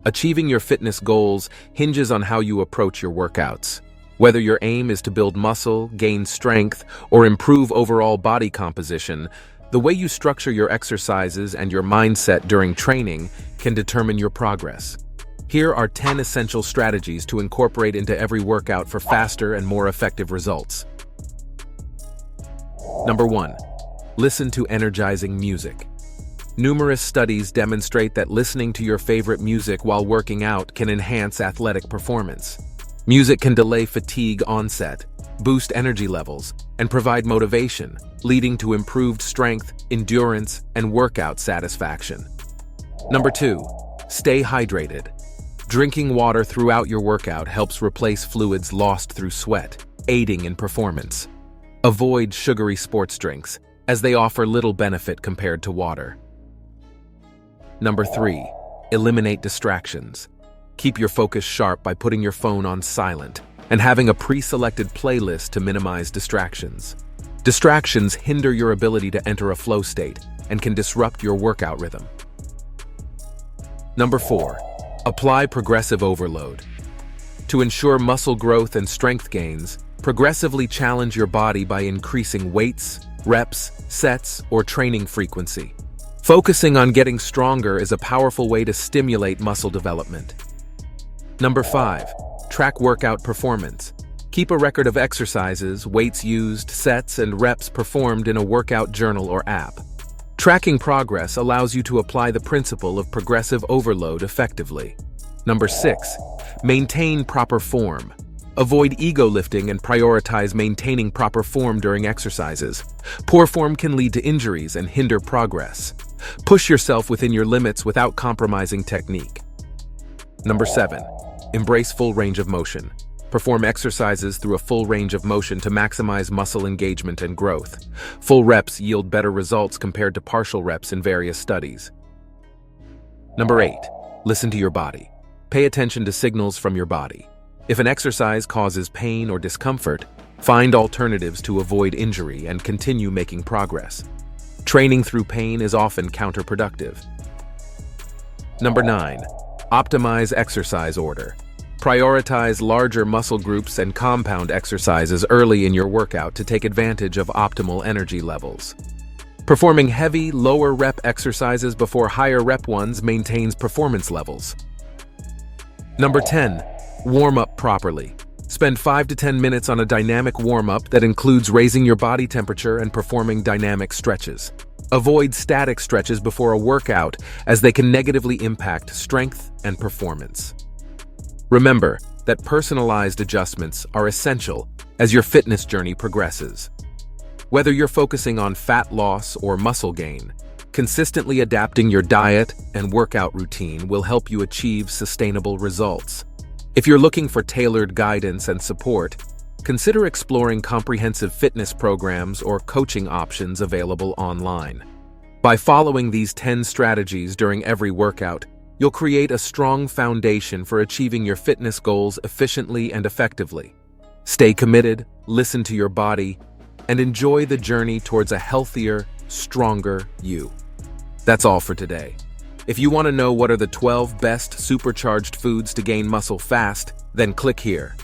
Achieving your fitness goals hinges on how you approach your workouts. Whether your aim is to build muscle, gain strength, or improve overall body composition, the way you structure your exercises and your mindset during training can determine your progress. Here are 10 essential strategies to incorporate into every workout for faster and more effective results. Number 1. Listen to energizing music. Numerous studies demonstrate that listening to your favorite music while working out can enhance athletic performance. Music can delay fatigue onset, boost energy levels, and provide motivation, leading to improved strength, endurance, and workout satisfaction. Number 2. Stay hydrated. Drinking water throughout your workout helps replace fluids lost through sweat, aiding in performance. Avoid sugary sports drinks, as they offer little benefit compared to water. Number 3. Eliminate distractions. Keep your focus sharp by putting your phone on silent and having a pre-selected playlist to minimize distractions. Distractions hinder your ability to enter a flow state and can disrupt your workout rhythm. Number 4. Apply progressive overload. To ensure muscle growth and strength gains, progressively challenge your body by increasing weights, reps, sets, or training frequency. Focusing on getting stronger is a powerful way to stimulate muscle development. Number 5. Track workout performance. Keep a record of exercises, weights used, sets, and reps performed in a workout journal or app. Tracking progress allows you to apply the principle of progressive overload effectively. Number 6. Maintain proper form. Avoid ego lifting and prioritize maintaining proper form during exercises. Poor form can lead to injuries and hinder progress. Push yourself within your limits without compromising technique. Number 7. Embrace full range of motion. Perform exercises through a full range of motion to maximize muscle engagement and growth. Full reps yield better results compared to partial reps in various studies. Number 8. Listen to your body. Pay attention to signals from your body. If an exercise causes pain or discomfort, find alternatives to avoid injury and continue making progress. Training through pain is often counterproductive. Number 9. Optimize exercise order. Prioritize larger muscle groups and compound exercises early in your workout to take advantage of optimal energy levels. Performing heavy, lower rep exercises before higher rep ones maintains performance levels. Number 10. Warm up properly. Spend 5 to 10 minutes on a dynamic warm-up that includes raising your body temperature and performing dynamic stretches. Avoid static stretches before a workout, as they can negatively impact strength and performance. Remember that personalized adjustments are essential as your fitness journey progresses. Whether you're focusing on fat loss or muscle gain, consistently adapting your diet and workout routine will help you achieve sustainable results. If you're looking for tailored guidance and support, consider exploring comprehensive fitness programs or coaching options available online. By following these 10 strategies during every workout, you'll create a strong foundation for achieving your fitness goals efficiently and effectively. Stay committed, listen to your body, and enjoy the journey towards a healthier, stronger you. That's all for today. If you want to know what are the 12 best supercharged foods to gain muscle fast, then click here.